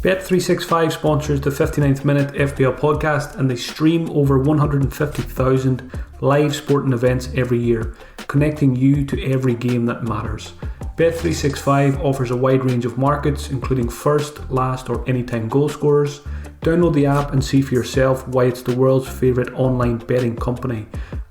Bet365 sponsors the 59th Minute FPL podcast, and they stream over 150,000 live sporting events every year, connecting you to every game that matters. Bet365 offers a wide range of markets, including first, last or anytime goal scorers. Download the app and see for yourself why it's the world's favourite online betting company.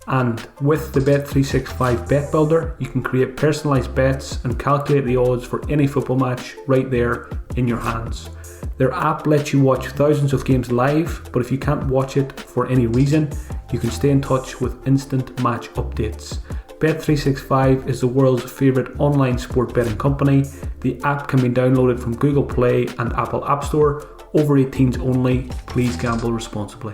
And with the Bet365 Bet Builder, you can create personalised bets and calculate the odds for any football match right there in your hands. Their app lets you watch thousands of games live, but if you can't watch it for any reason, you can stay in touch with instant match updates. Bet365 is the world's favourite online sport betting company. The app can be downloaded from Google Play and Apple App Store. Over 18s only. Please gamble responsibly.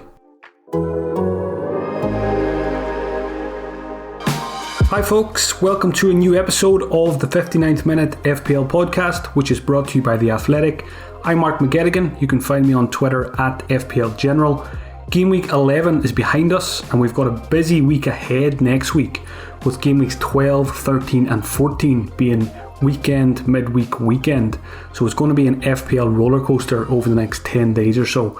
Hi folks, welcome to a new episode of the 59th Minute FPL podcast, which is brought to you by The Athletic. I'm Mark McGettigan. You can find me on Twitter at FPL General. Gameweek 11 is behind us, and we've got a busy week ahead next week, with Gameweeks 12, 13 and 14 being weekend, midweek, weekend. So it's going to be an FPL roller coaster over the next 10 days or so.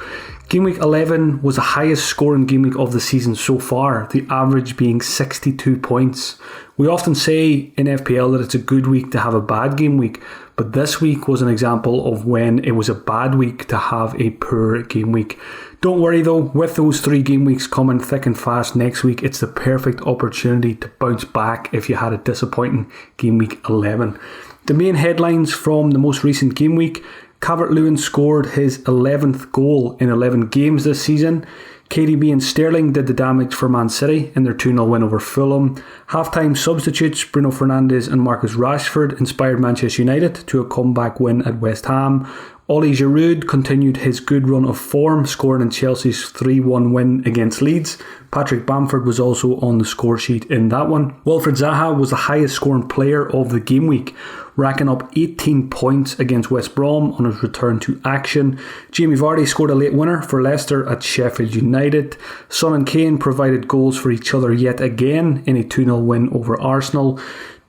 Gameweek 11 was the highest scoring gameweek of the season so far, the average being 62 points. We often say in FPL that it's a good week to have a bad game week, but this week was an example of when it was a bad week to have a poor game week. Don't worry though, with those 3 game weeks coming thick and fast next week, it's the perfect opportunity to bounce back if you had a disappointing game week 11. The main headlines from the most recent game week: Calvert-Lewin scored his 11th goal in 11 games this season. KDB and Sterling did the damage for Man City in their 2-0 win over Fulham. Half-time substitutes Bruno Fernandes and Marcus Rashford inspired Manchester United to a comeback win at West Ham. Oli Giroud continued his good run of form, scoring in Chelsea's 3-1 win against Leeds. Patrick Bamford was also on the score sheet in that one. Wilfried Zaha was the highest scoring player of the game week, racking up 18 points against West Brom on his return to action. Jamie Vardy scored a late winner for Leicester at Sheffield United. Son and Kane provided goals for each other yet again in a 2-0 win over Arsenal.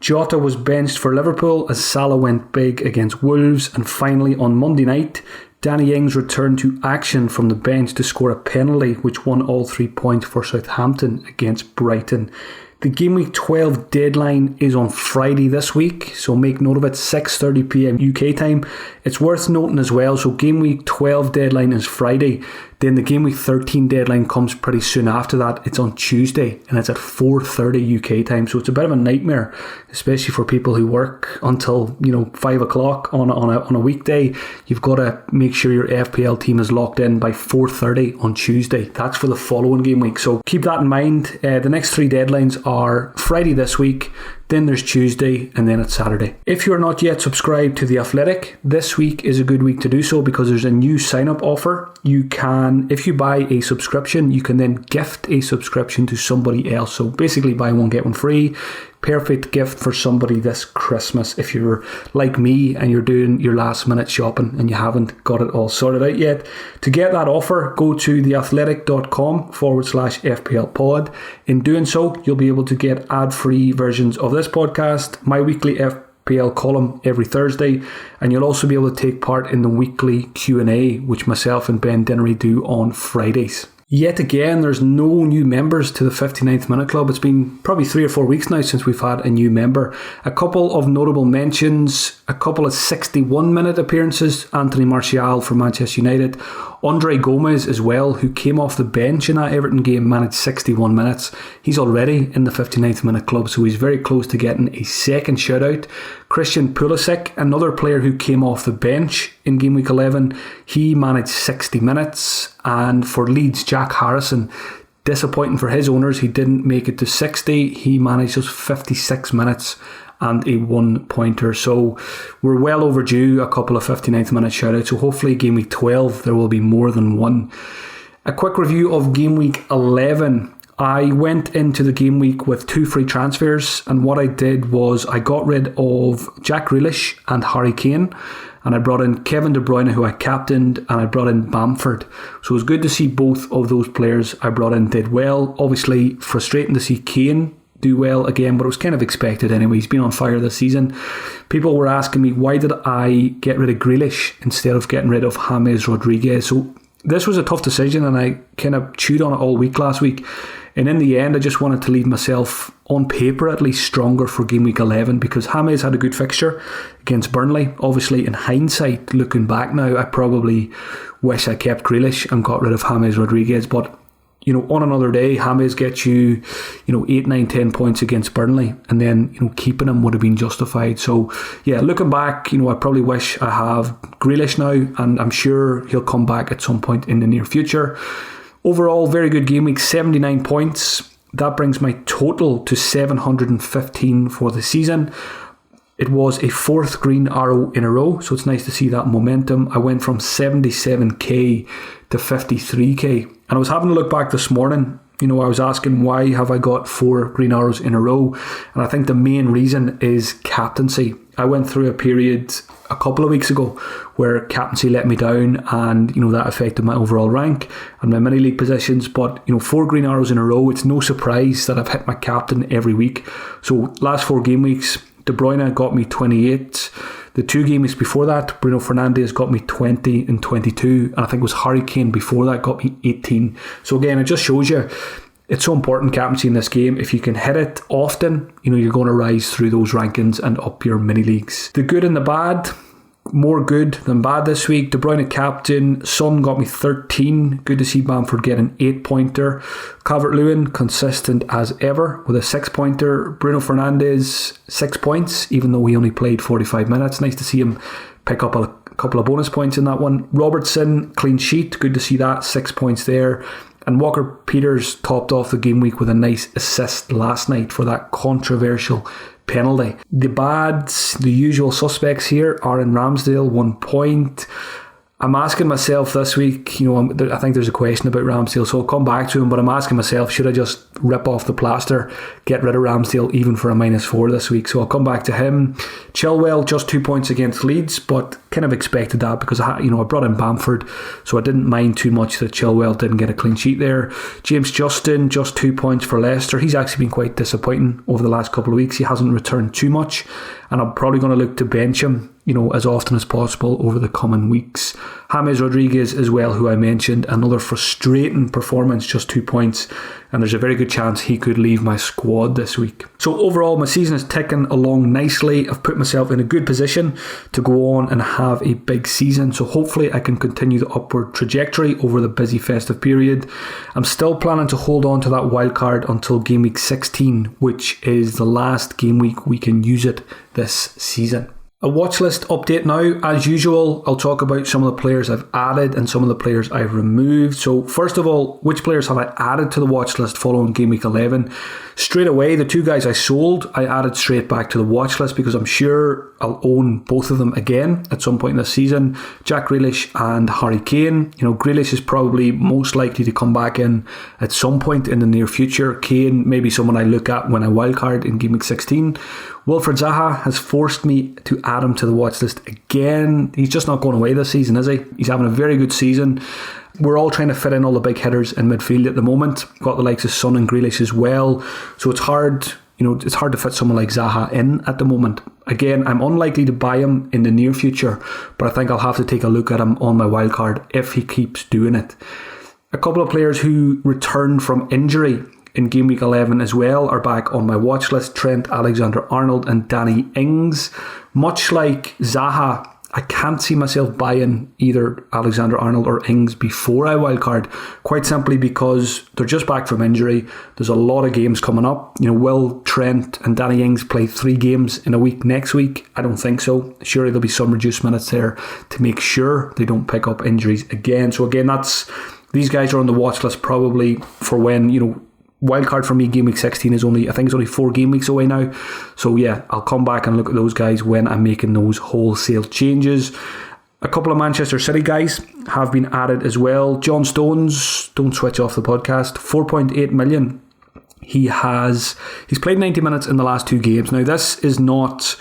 Jota was benched for Liverpool as Salah went big against Wolves. And finally on Monday night, Danny Ings returned to action from the bench to score a penalty which won all 3 points for Southampton against Brighton. The Game Week 12 deadline is on Friday this week, so make note of it, 6:30pm UK time. It's worth noting as well, so Game Week 12 deadline is Friday, then the Game Week 13 deadline comes pretty soon after that. It's on Tuesday and it's at 4:30 UK time, so it's a bit of a nightmare, especially for people who work until 5 o'clock on a weekday. You've got to make sure your FPL team is locked in by 4:30 on Tuesday. That's for the following game week, so keep that in mind. The next 3 deadlines are Friday this week, then there's Tuesday, and then it's Saturday. If you're not yet subscribed to The Athletic, this week is a good week to do so because there's a new sign-up offer. You can, if you buy a subscription, you can then gift a subscription to somebody else. So basically buy one, get one free. Perfect gift for somebody this Christmas if you're like me and you're doing your last minute shopping and you haven't got it all sorted out yet. To get that offer, go to theathletic.com/FPL pod. In doing so, you'll be able to get ad-free versions of this podcast, my weekly FPL column every Thursday, and you'll also be able to take part in the weekly Q&A, which myself and Ben Dinnery do on Fridays. Yet again, there's no new members to the 59th Minute Club. It's been probably 3 or 4 weeks now since we've had a new member. A couple of notable mentions, a couple of 61-minute appearances. Anthony Martial for Manchester United. Andre Gomez as well, who came off the bench in that Everton game, managed 61 minutes. He's already in the 59th Minute Club, so he's very close to getting a second shout-out. Christian Pulisic, another player who came off the bench in Game Week 11, he managed 60 minutes. And for Leeds, Jack Harrison, disappointing for his owners, he didn't make it to 60. He managed just 56 minutes and a 1-pointer. So we're well overdue a couple of 59th minute shoutouts. So hopefully Game Week 12 there will be more than one. A quick review of Game Week 11. I went into the game week with 2 free transfers, and what I did was I got rid of Jack Grealish and Harry Kane, and I brought in Kevin De Bruyne, who I captained, and I brought in Bamford. So it was good to see both of those players I brought in did well. Obviously frustrating to see Kane do well again, but it was kind of expected anyway. He's been on fire this season. People were asking me, why did I get rid of Grealish instead of getting rid of James Rodriguez? So this was a tough decision, and I kind of chewed on it all week last week. And in the end, I just wanted to leave myself, on paper at least, stronger for game week 11, because James had a good fixture against Burnley. Obviously, in hindsight, looking back now, I probably wish I kept Grealish and got rid of James Rodriguez. But, on another day, James gets you, 8, 9, 10 points against Burnley, and then, keeping him would have been justified. So, yeah, looking back, I probably wish I have Grealish now, and I'm sure he'll come back at some point in the near future. Overall, very good game week, 79 points. That brings my total to 715 for the season. It was a 4th green arrow in a row, so it's nice to see that momentum. I went from 77k to 53k. And I was having a look back this morning. I was asking, why have I got 4 green arrows in a row? And I think the main reason is captaincy. I went through a period a couple of weeks ago where captaincy let me down, and that affected my overall rank and my mini league positions. But 4 green arrows in a row, it's no surprise that I've hit my captain every week. So last 4 game weeks, De Bruyne got me 28. The 2 game weeks before that, Bruno Fernandes got me 20 and 22, and I think it was Harry Kane before that got me 18. So again, it just shows you it's so important, captaincy, in this game. If you can hit it often, you're going to rise through those rankings and up your mini leagues. The good and the bad, more good than bad this week. De Bruyne captain, Son got me 13. Good to see Bamford get an 8-pointer. Calvert-Lewin consistent as ever with a 6-pointer. Bruno Fernandes 6 points, even though he only played 45 minutes. Nice to see him pick up a couple of bonus points in that one. Robertson clean sheet, good to see that, 6 points there. And Walker Peters topped off the game week with a nice assist last night for that controversial penalty. The bads, the usual suspects here, are in Ramsdale, 1 point. I'm asking myself this week, I think there's a question about Ramsdale, so I'll come back to him, but I'm asking myself, should I just rip off the plaster, get rid of Ramsdale even for a -4 this week? So I'll come back to him. Chilwell, just 2 points against Leeds, but kind of expected that because I brought in Bamford, so I didn't mind too much that Chilwell didn't get a clean sheet there. James Justin, just 2 points for Leicester. He's actually been quite disappointing over the last couple of weeks. He hasn't returned too much, and I'm probably going to look to bench him as often as possible over the coming weeks. James Rodriguez as well, who I mentioned, another frustrating performance, just 2 points, and there's a very good chance he could leave my squad this week. So overall, my season is ticking along nicely. I've put myself in a good position to go on and have a big season, so hopefully I can continue the upward trajectory over the busy festive period. I'm still planning to hold on to that wildcard until game week 16, which is the last game week we can use it this season. A watch list update now. As usual, I'll talk about some of the players I've added and some of the players I've removed. So first of all, which players have I added to the watch list following game week 11? Straight away, the 2 guys I sold, I added straight back to the watch list because I'm sure I'll own both of them again at some point this season. Jack Grealish and Harry Kane. Grealish is probably most likely to come back in at some point in the near future. Kane, maybe someone I look at when I wildcard in game week 16. Wilfred Zaha has forced me to add him to the watch list again. He's just not going away this season, is he? He's having a very good season. We're all trying to fit in all the big hitters in midfield at the moment. Got the likes of Son and Grealish as well. So it's hard, it's hard to fit someone like Zaha in at the moment. Again, I'm unlikely to buy him in the near future, but I think I'll have to take a look at him on my wildcard if he keeps doing it. A couple of players who returned from injury in game week 11 as well are back on my watch list. Trent Alexander-Arnold and Danny Ings. Much like Zaha, I can't see myself buying either Alexander-Arnold or Ings before I wildcard, quite simply because they're just back from injury. There's a lot of games coming up. Will Trent and Danny Ings play 3 games in a week next week? I don't think so. Surely there'll be some reduced minutes there to make sure they don't pick up injuries again. So again, these guys are on the watch list probably for when, wildcard for me, game week 16 is only 4 game weeks away now. So yeah, I'll come back and look at those guys when I'm making those wholesale changes. A couple of Manchester City guys have been added as well. John Stones, don't switch off the podcast, 4.8 million. He's played 90 minutes in the last 2 games. Now this is not,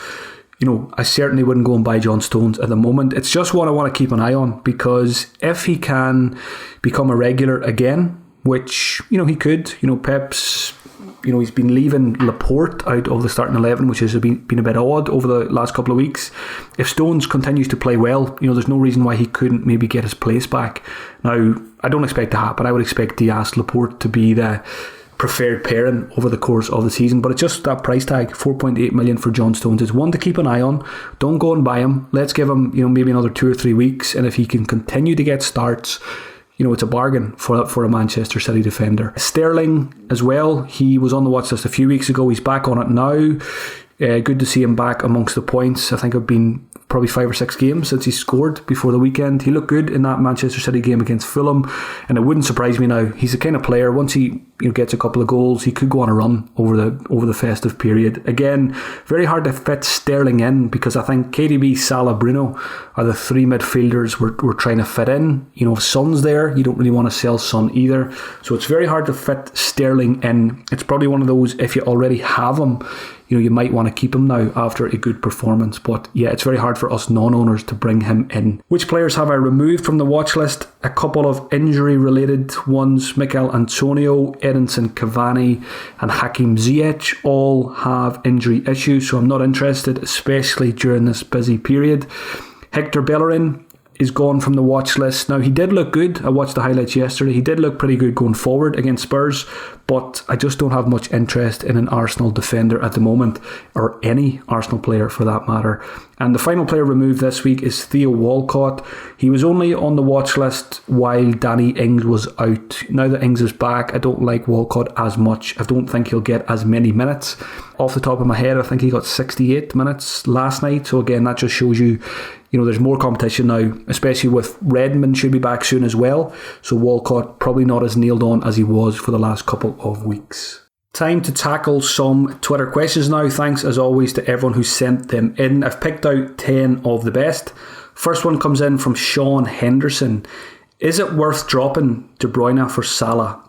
I certainly wouldn't go and buy John Stones at the moment. It's just one I want to keep an eye on, because if he can become a regular again, which, he could, Pep's he's been leaving Laporte out of the starting 11, which has been a bit odd over the last couple of weeks. If Stones continues to play well, there's no reason why he couldn't maybe get his place back. Now, I don't expect to happen. I would expect Diaz Laporte to be the preferred pairing over the course of the season, but it's just that price tag, 4.8 million for John Stones. It's one to keep an eye on. Don't go and buy him. Let's give him maybe another 2 or 3 weeks, and if he can continue to get starts, it's a bargain for a Manchester City defender. Sterling as well, he was on the watch list a few weeks ago. He's back on it now. Good to see him back amongst the points. I think it's been probably 5 or 6 games since he scored before the weekend. He looked good in that Manchester City game against Fulham, and it wouldn't surprise me now. He's the kind of player, once he gets a couple of goals, he could go on a run over the festive period. Again, very hard to fit Sterling in, because I think KDB, Salah, Bruno are the 3 midfielders we're trying to fit in. If Son's there, you don't really want to sell Son either, so it's very hard to fit Sterling in. It's probably one of those, if you already have him, you might want to keep him now after a good performance. But yeah, it's very hard for us non-owners to bring him in. Which players have I removed from the watch list? A couple of injury-related ones. Mikel Antonio, Edinson Cavani and Hakim Ziyech all have injury issues, so I'm not interested, especially during this busy period. Hector Bellerin is gone from the watch list. Now, he did look good. I watched the highlights yesterday. He did look pretty good going forward against Spurs, but I just don't have much interest in an Arsenal defender at the moment, or any Arsenal player for that matter. And the final player removed this week is Theo Walcott. He was only on the watch list while Danny Ings was out. Now that Ings is back, I don't like Walcott as much. I don't think he'll get as many minutes. Off the top of my head, I think he got 68 minutes last night. So again, that just shows you, there's more competition now, especially with Redmond should be back soon as well. So Walcott probably not as nailed on as he was for the last couple of weeks. Time to tackle some Twitter questions now. Thanks as always to everyone who sent them in. I've picked out 10 of the best. First one comes in from Sean Henderson. Is it worth dropping De Bruyne for Salah?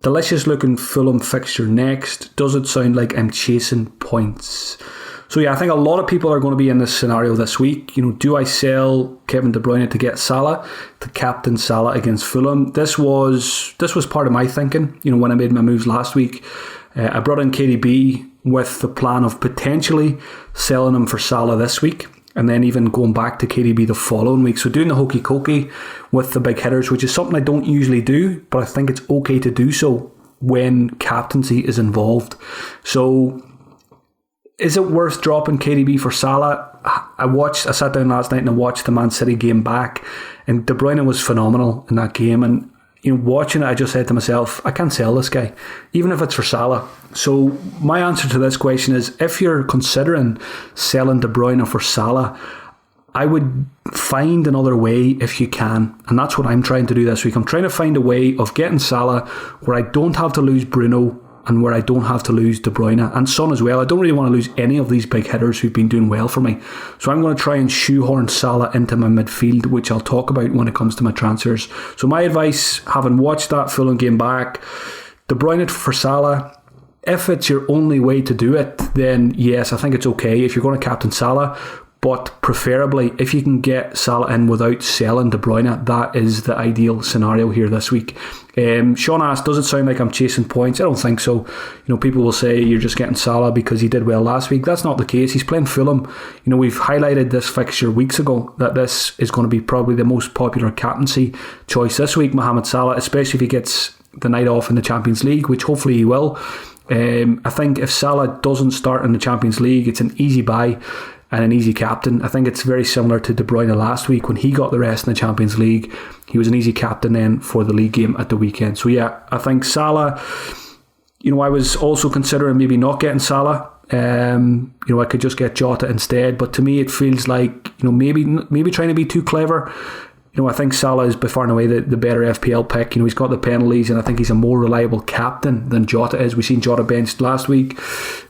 Delicious looking Fulham fixture next. Does it sound like I'm chasing points? So yeah, I think a lot of people are going to be in this scenario this week. Do I sell Kevin De Bruyne to get Salah, to captain Salah against Fulham? This was part of my thinking. When I made my moves last week, I brought in KDB with the plan of potentially selling him for Salah this week, and then even going back to KDB the following week. So doing the hokey cokey with the big hitters, which is something I don't usually do, but I think it's okay to do so when captaincy is involved. So is it worth dropping KDB for Salah? I sat down last night and I watched the Man City game back, and De Bruyne was phenomenal in that game. And watching it, I just said to myself, I can't sell this guy, even if it's for Salah. So my answer to this question is, if you're considering selling De Bruyne for Salah, I would find another way if you can. And that's what I'm trying to do this week. I'm trying to find a way of getting Salah where I don't have to lose Bruno, and where I don't have to lose De Bruyne and Son as well. I don't really want to lose any of these big hitters who've been doing well for me. So I'm going to try and shoehorn Salah into my midfield, which I'll talk about when it comes to my transfers. So my advice, having watched that Fulham game back, De Bruyne for Salah. If it's your only way to do it, then yes, I think it's okay if you're going to captain Salah. But preferably, if you can get Salah in without selling De Bruyne, that is the ideal scenario here this week. Sean asked, does it sound like I'm chasing points? I don't think so. People will say you're just getting Salah because he did well last week. That's not the case. He's playing Fulham. We've highlighted this fixture weeks ago that this is going to be probably the most popular captaincy choice this week, Mohamed Salah, especially if he gets the night off in the Champions League, which hopefully he will. I think if Salah doesn't start in the Champions League, it's an easy buy and an easy captain. I think it's very similar to De Bruyne last week when he got the rest in the Champions League. He was an easy captain then for the league game at the weekend. So yeah, I think Salah, I was also considering maybe not getting Salah. I could just get Jota instead, but to me it feels like maybe trying to be too clever. I think Salah is by far and away the better FPL pick. He's got the penalties, and I think he's a more reliable captain than Jota is. We've seen Jota benched last week,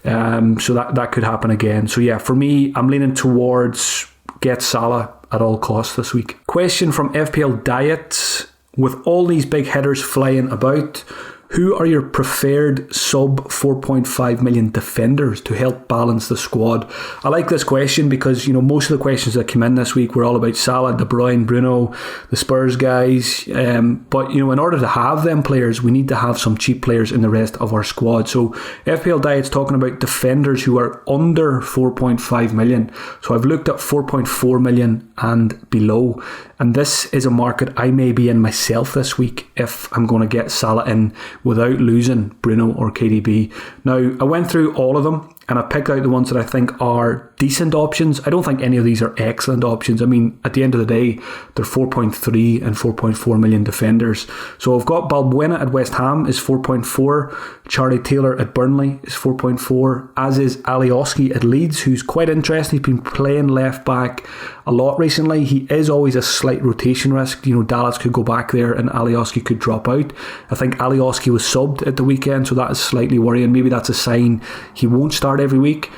so that could happen again. So yeah, for me, I'm leaning towards get Salah at all costs this week. Question from FPL Diet: with all these big hitters flying about, Who are your preferred sub 4.5 million defenders to help balance the squad? I like this question because, most of the questions that came in this week were all about Salah, De Bruyne, Bruno, the Spurs guys. But, in order to have them players, we need to have some cheap players in the rest of our squad. So FPL Diet's talking about defenders who are under 4.5 million. So I've looked at 4.4 million and below. And this is a market I may be in myself this week if I'm going to get Salah in without losing Bruno or KDB. Now, I went through all of them and I picked out the ones that I think are decent options. I don't think any of these are excellent options. I mean, at the end of the day, they're 4.3 and 4.4 million defenders. So I've got Balbuena at West Ham is 4.4. Charlie Taylor at Burnley is 4.4. As is Alioski at Leeds, who's quite interesting. He's been playing left back a lot recently. He is always a slight rotation risk. Dallas could go back there and Alioski could drop out. I think Alioski was subbed at the weekend, so that is slightly worrying. Maybe that's a sign he won't start every week.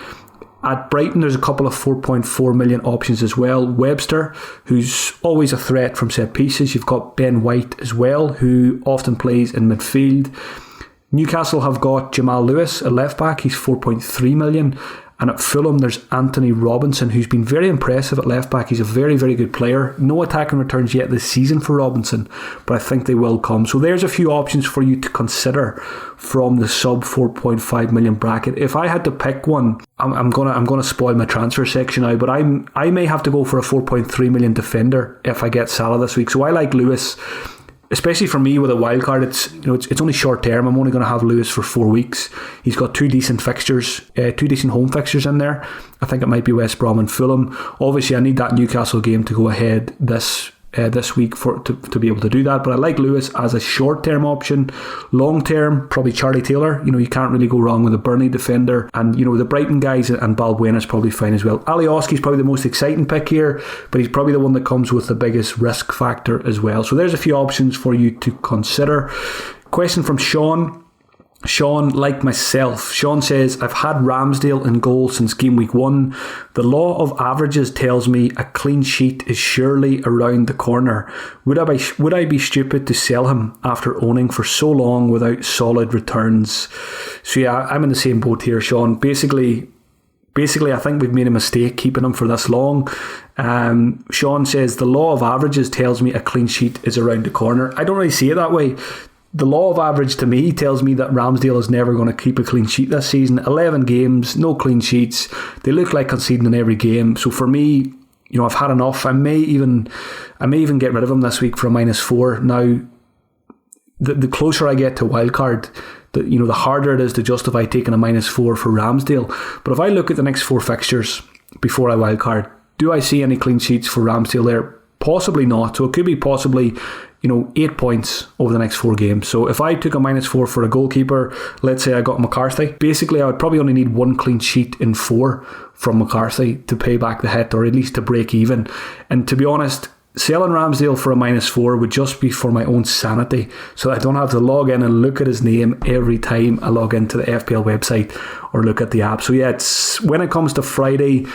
At Brighton, there's a couple of 4.4 million options as well. Webster, who's always a threat from set pieces. You've got Ben White as well, who often plays in midfield. Newcastle have got Jamal Lewis, a left back. He's 4.3 million. And at Fulham, there's Anthony Robinson, who's been very impressive at left back. He's a very, very good player. No attacking returns yet this season for Robinson, but I think they will come. So there's a few options for you to consider from the sub 4.5 million bracket. If I had to pick one, I'm gonna spoil my transfer section now, but I may have to go for a 4.3 million defender if I get Salah this week. So I like Lewis. Especially for me with a wild card, it's only short term. I'm only going to have Lewis for 4 weeks. He's got two decent home fixtures in there. I think it might be West Brom and Fulham. Obviously, I need that Newcastle game to go ahead this week to be able to do that. But I like Lewis as a short term option. Long term, probably Charlie Taylor. You can't really go wrong with a Burnley defender. And the Brighton guys and Balbuena is probably fine as well. Alioski is probably the most exciting pick here, but he's probably the one that comes with the biggest risk factor as well. So there's a few options for you to consider. Question from Sean. Sean, like myself, Sean says, I've had Ramsdale in goal since game week 1. The law of averages tells me a clean sheet is surely around the corner. Would I be stupid to sell him after owning for so long without solid returns? So yeah, I'm in the same boat here, Sean. Basically, I think we've made a mistake keeping him for this long. Sean says, the law of averages tells me a clean sheet is around the corner. I don't really see it that way. The law of average to me tells me that Ramsdale is never going to keep a clean sheet this season. 11 games, no clean sheets. They look like conceding in every game. So for me, I've had enough. I may even get rid of him this week for a -4. Now, the closer I get to wildcard, the harder it is to justify taking a -4 for Ramsdale. But if I look at the next 4 fixtures before I wildcard, do I see any clean sheets for Ramsdale there? Possibly not. So it could be possibly 8 points over the next 4 games. So if I took a -4 for a goalkeeper, let's say I got McCarthy, basically I would probably only need 1 clean sheet in 4 from McCarthy to pay back the hit, or at least to break even. And to be honest, selling Ramsdale for a -4 would just be for my own sanity, so I don't have to log in and look at his name every time I log into the FPL website or look at the app. So yeah, it's when it comes to Friday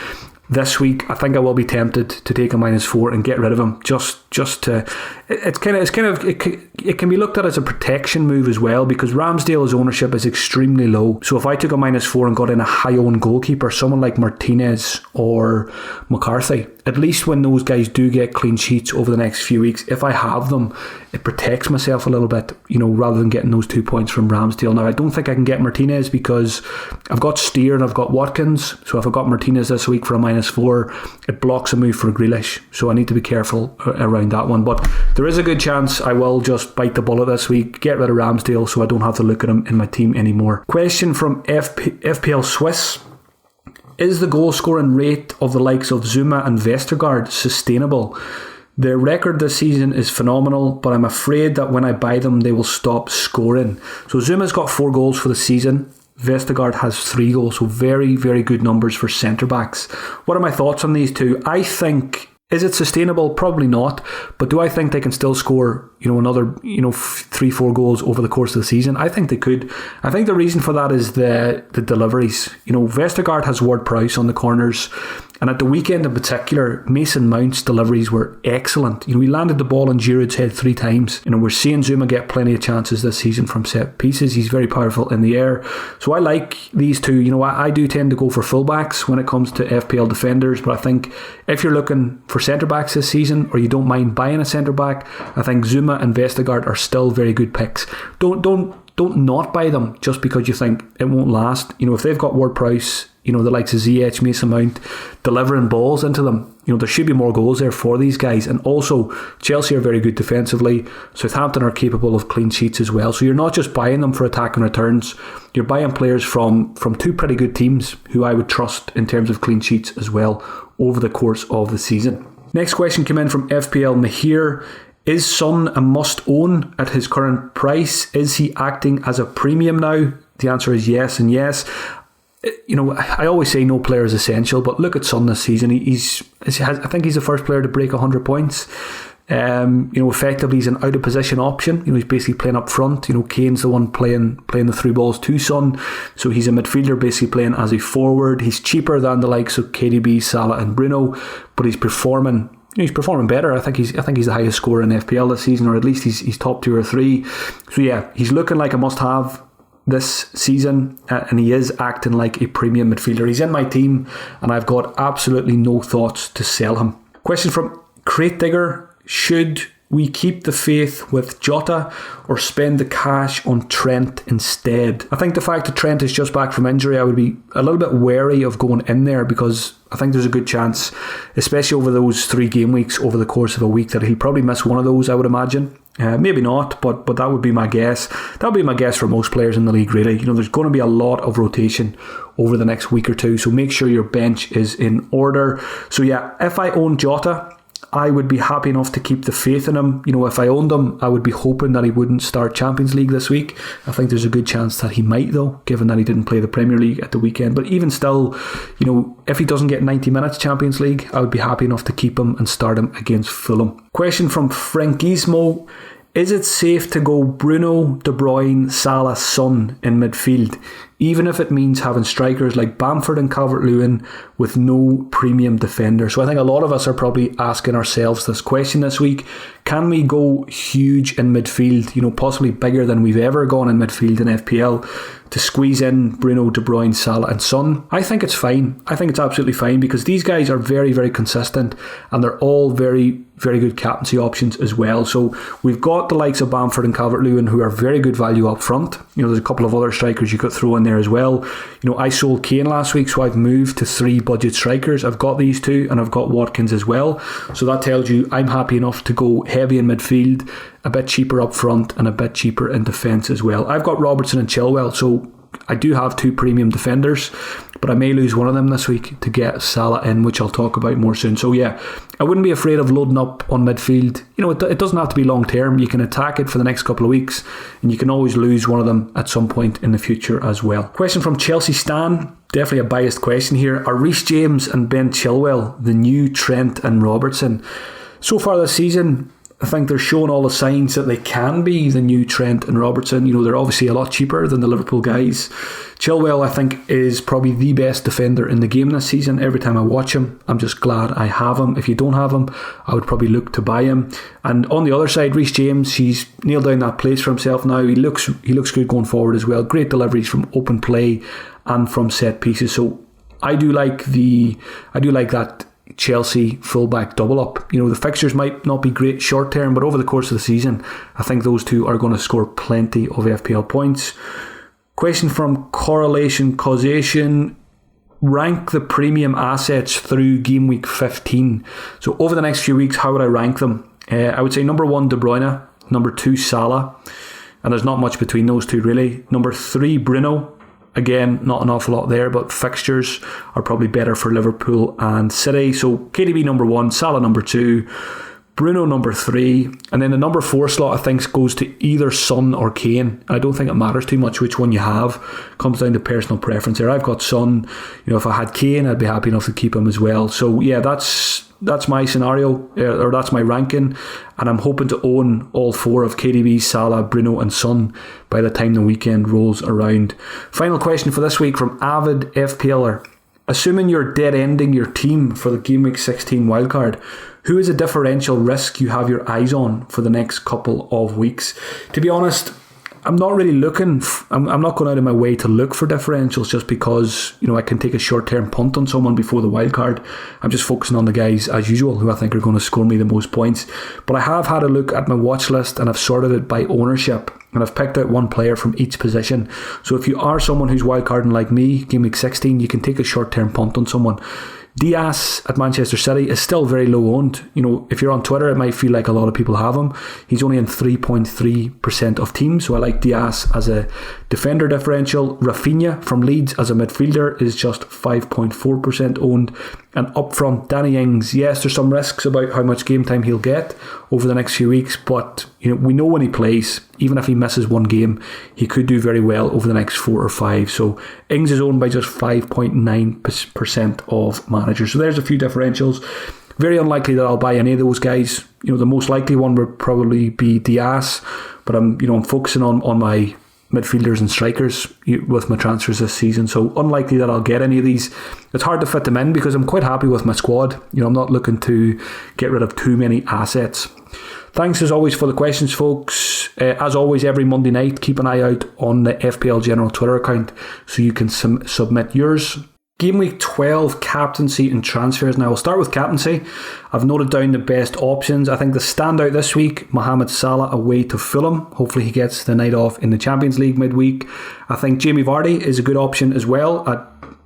this week, I think I will be tempted to take a -4 and get rid of him. Just to, it can be looked at as a protection move as well, because Ramsdale's ownership is extremely low. So if I took a -4 and got in a high owned goalkeeper, someone like Martinez or McCarthy, at least when those guys do get clean sheets over the next few weeks, if I have them, it protects myself a little bit, rather than getting those 2 points from Ramsdale. Now, I don't think I can get Martinez because I've got Steer and I've got Watkins. So if I got Martinez this week for a -4, it blocks a move for Grealish. So I need to be careful around that one. But there is a good chance I will just bite the bullet this week, get rid of Ramsdale so I don't have to look at him in my team anymore. Question from FPL Swiss. Is the goal scoring rate of the likes of Zuma and Vestergaard sustainable? Their record this season is phenomenal, but I'm afraid that when I buy them, they will stop scoring. So Zuma's got 4 goals for the season. Vestergaard has 3 goals, so very, very good numbers for centre-backs. What are my thoughts on these two? I think, is it sustainable? Probably not. But do I think they can still score, another, 3-4 goals over the course of the season? I think they could. I think the reason for that is the deliveries. Vestergaard has Ward-Prowse on the corners, And at the weekend in particular, Mason Mount's deliveries were excellent. He landed the ball on Giroud's head 3 times. We're seeing Zuma get plenty of chances this season from set pieces. He's very powerful in the air. So I like these two. I do tend to go for fullbacks when it comes to FPL defenders, but I think if you're looking for centre-backs this season, or you don't mind buying a centre-back, I think Zuma and Vestergaard are still very good picks. Don't not buy them just because you think it won't last. If they've got Ward-Prowse, the likes of ZH, Mason Mount, delivering balls into them, there should be more goals there for these guys. And also, Chelsea are very good defensively. Southampton are capable of clean sheets as well. So you're not just buying them for attack and returns. You're buying players from 2 pretty good teams who I would trust in terms of clean sheets as well over the course of the season. Next question came in from FPL Mahir. Is Son a must-own at his current price? Is he acting as a premium now? The answer is yes and yes. I always say no player is essential, but look at Son this season. I think he's the first player to break 100 points. Effectively he's an out of position option. He's basically playing up front. Kane's the one playing the through balls to Son, so he's a midfielder basically playing as a forward. He's cheaper than the likes of KDB, Salah and Bruno, but he's performing better. I think he's the highest scorer in FPL this season, or at least he's top 2 or 3. So yeah, he's looking like a must-have this season, and he is acting like a premium midfielder. He's in my team, and I've got absolutely no thoughts to sell him. Question from Crate Digger: should we keep the faith with Jota or spend the cash on Trent instead? I think the fact that Trent is just back from injury, I would be a little bit wary of going in there, because I think there's a good chance, especially over those 3 game weeks over the course of a week, that he'll probably miss one of those, I would imagine. Maybe not, but that would be my guess. That would be my guess for most players in the league, really. There's going to be a lot of rotation over the next week or two, so make sure your bench is in order. So yeah, if I own Jota, I would be happy enough to keep the faith in him. If I owned him, I would be hoping that he wouldn't start Champions League this week. I think there's a good chance that he might, though, given that he didn't play the Premier League at the weekend. But even still, if he doesn't get 90 minutes Champions League, I would be happy enough to keep him and start him against Fulham. Question from Frankismo: is it safe to go Bruno, De Bruyne, Salah, Son in midfield, even if it means having strikers like Bamford and Calvert-Lewin with no premium defender? So I think a lot of us are probably asking ourselves this question this week. Can we go huge in midfield, possibly bigger than we've ever gone in midfield in FPL, to squeeze in Bruno, De Bruyne, Salah and Son? I think it's fine. I think it's absolutely fine, because these guys are very, very consistent, and they're all very, very good captaincy options as well. So we've got the likes of Bamford and Calvert-Lewin, who are very good value up front. There's a couple of other strikers you could throw in there as well. I sold Kane last week, so I've moved to 3 budget strikers. I've got these 2, and I've got Watkins as well. So that tells you I'm happy enough to go heavy in midfield, a bit cheaper up front, and a bit cheaper in defence as well. I've got Robertson and Chilwell, so I do have 2 premium defenders, but I may lose one of them this week to get Salah in, which I'll talk about more soon. So yeah, I wouldn't be afraid of loading up on midfield. It doesn't have to be long term. You can attack it for the next couple of weeks, and you can always lose one of them at some point in the future as well. Question from Chelsea Stan. Definitely a biased question here. Are Reece James and Ben Chilwell the new Trent and Robertson? So far this season, I think they're showing all the signs that they can be the new Trent and Robertson. They're obviously a lot cheaper than the Liverpool guys. Chilwell, I think, is probably the best defender in the game this season. Every time I watch him, I'm just glad I have him. If you don't have him, I would probably look to buy him. And on the other side, Reece James, he's nailed down that place for himself now. He looks good going forward as well. Great deliveries from open play and from set pieces. So I do like that Chelsea fullback double up. The fixtures might not be great short term, but over the course of the season, I think those 2 are going to score plenty of FPL points. Question from Correlation Causation: rank the premium assets through game week 15. So over the next few weeks, how would I rank them? I would say number 1, De Bruyne, number 2, Salah, and there's not much between those 2 really. Number 3, Bruno. Again, not an awful lot there, but fixtures are probably better for Liverpool and City. So KDB number 1, Salah number 2, Bruno number 3, and then the number 4 slot I think goes to either Son or Kane. I don't think it matters too much which one you have. Comes down to personal preference there. I've got Son. If I had Kane, I'd be happy enough to keep him as well. So yeah, that's my scenario, or that's my ranking, and I'm hoping to own all 4 of KDB, Salah, Bruno and Son by the time the weekend rolls around. Final question for this week from Avid FPLer: assuming you're dead ending your team for the Gameweek 16 wildcard, who is a differential risk you have your eyes on for the next couple of weeks? To be honest, I'm not really looking, I'm not going out of my way to look for differentials just because, I can take a short-term punt on someone before the wild card. I'm just focusing on the guys, as usual, who I think are going to score me the most points. But I have had a look at my watch list and I've sorted it by ownership. And I've picked out one player from each position. So if you are someone who's wildcarding like me, Game Week 16, you can take a short-term punt on someone. Diaz at Manchester City is still very low owned. If you're on Twitter, it might feel like a lot of people have him. He's only in 3.3% of teams, so I like Diaz as a defender differential. Rafinha from Leeds as a midfielder is just 5.4% owned. And up front, Danny Ings, yes, there's some risks about how much game time he'll get over the next few weeks, but we know when he plays, even if he misses one game, he could do very well over the next 4 or 5. So Ings is owned by just 5.9% of managers. So there's a few differentials. Very unlikely that I'll buy any of those guys. The most likely one would probably be Diaz, but I'm focusing on my midfielders and strikers with my transfers this season, so unlikely that I'll get any of these. It's hard to fit them in because I'm quite happy with my squad. I'm not looking to get rid of too many assets. Thanks as always for the questions, folks. As always, every Monday night, keep an eye out on the FPL General Twitter account so you can submit yours. Game Week 12 captaincy and transfers. Now, we'll start with captaincy. I've noted down the best options. I think the standout this week, Mohamed Salah away to Fulham. Hopefully he gets the night off in the Champions League midweek. I think Jamie Vardy is a good option as well.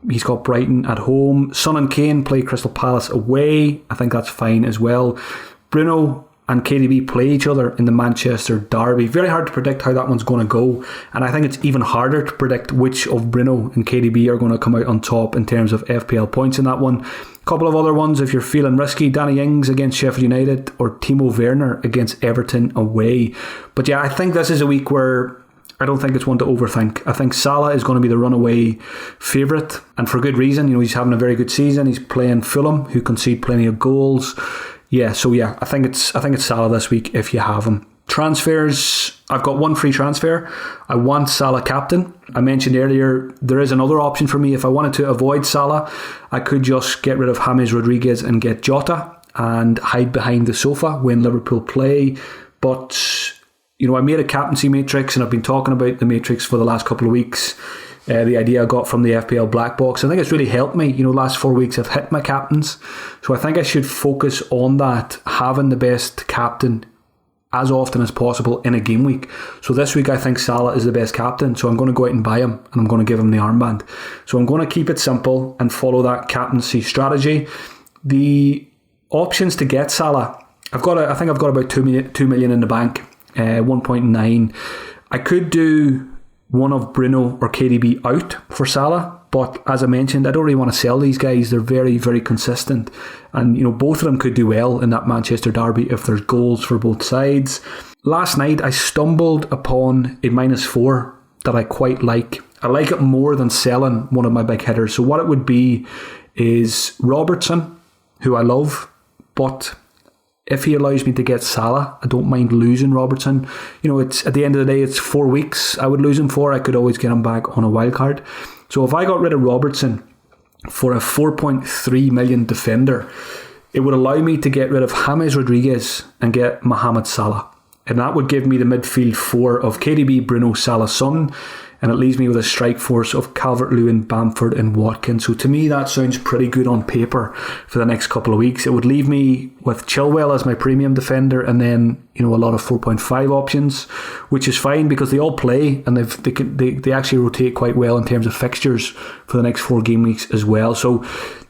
He's got Brighton at home. Son and Kane play Crystal Palace away. I think that's fine as well. Bruno and KDB play each other in the Manchester derby. Very hard to predict how that one's going to go, and I think it's even harder to predict which of Bruno and KDB are going to come out on top in terms of FPL points in that one. A couple of other ones if you're feeling risky: Danny Ings against Sheffield United or Timo Werner against Everton away. But yeah, I think this is a week where I don't think it's one to overthink. I think Salah is going to be the runaway favourite, and for good reason. He's having a very good season. He's playing Fulham, who concede plenty of goals. I think it's Salah this week if you have him. Transfers, I've got one free transfer. I want Salah captain. I mentioned earlier there is another option for me. If I wanted to avoid Salah, I could just get rid of James Rodriguez and get Jota and hide behind the sofa when Liverpool play. But I made a captaincy matrix, and I've been talking about the matrix for the last couple of weeks. The idea I got from the FPL Black Box. I think it's really helped me. Last 4 weeks I've hit my captains. So I think I should focus on that, having the best captain as often as possible in a game week. So this week I think Salah is the best captain. So I'm going to go out and buy him, and I'm going to give him the armband. So I'm going to keep it simple and follow that captaincy strategy. The options to get Salah, I think I've got about 2 million in the bank, 1.9. I could do one of Bruno or KDB out for Salah, but as I mentioned, I don't really want to sell these guys. They're very, very consistent, and both of them could do well in that Manchester derby if there's goals for both sides. Last night I stumbled upon a -4 that I quite like. I like it more than selling one of my big hitters. So what it would be is Robertson, who I love, but if he allows me to get Salah, I don't mind losing Robertson. It's at the end of the day, it's 4 weeks I would lose him for. I could always get him back on a wild card. So if I got rid of Robertson for a 4.3 million defender, it would allow me to get rid of James Rodriguez and get Mohamed Salah. And that would give me the midfield 4 of KDB, Bruno, Salah, Son. And it leaves me with a strike force of Calvert-Lewin, Bamford and Watkins. So to me that sounds pretty good on paper for the next couple of weeks. It would leave me with Chilwell as my premium defender, and then a lot of 4.5 options, which is fine because they all play, and they actually rotate quite well in terms of fixtures for the next 4 game weeks as well. So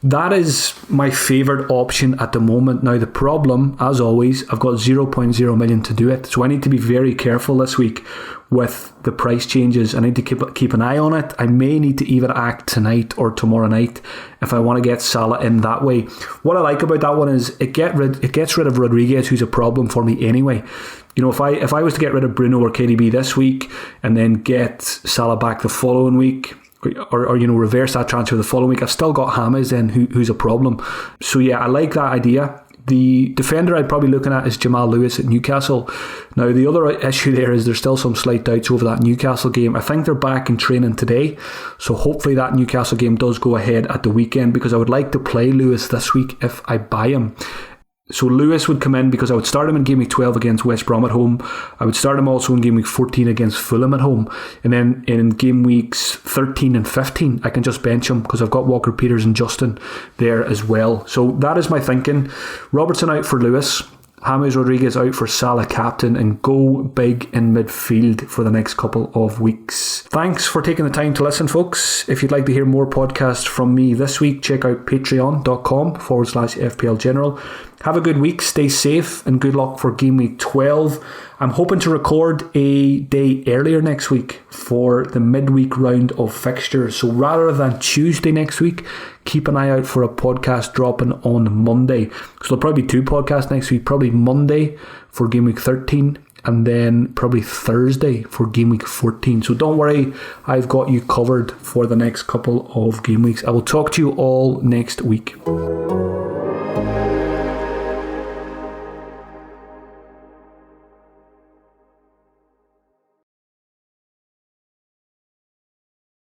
that is my favourite option at the moment. Now the problem, as always, I've got 0.0 million to do it, so I need to be very careful this week with the price changes. I need to keep an eye on it. I may need to even act tonight or tomorrow night if I want to get Salah in that way. What I like about that one is it gets rid of Rodriguez, who's a problem for me anyway. If I was to get rid of Bruno or KDB this week and then get Salah back the following week, or reverse that transfer the following week, I've still got James then who's a problem. So yeah, I like that idea. The defender I'd probably looking at is Jamal Lewis at Newcastle. Now, the other issue there is there's still some slight doubts over that Newcastle game. I think they're back in training today, so hopefully that Newcastle game does go ahead at the weekend, because I would like to play Lewis this week if I buy him. So Lewis would come in because I would start him in Game Week 12 against West Brom at home. I would start him also in Game Week 14 against Fulham at home. And then in Game Weeks 13 and 15, I can just bench him because I've got Walker Peters and Justin there as well. So that is my thinking. Robertson out for Lewis. James Rodriguez out for Salah captain, and go big in midfield for the next couple of weeks. Thanks for taking the time to listen, folks. If you'd like to hear more podcasts from me this week, check out patreon.com/FPL General. Have a good week, stay safe, and good luck for Game Week 12. I'm hoping to record a day earlier next week for the midweek round of fixtures. So rather than Tuesday next week, keep an eye out for a podcast dropping on Monday. So there'll probably be 2 podcasts next week, probably Monday for Game Week 13 and then probably Thursday for Game Week 14. So don't worry, I've got you covered for the next couple of game weeks. I will talk to you all next week.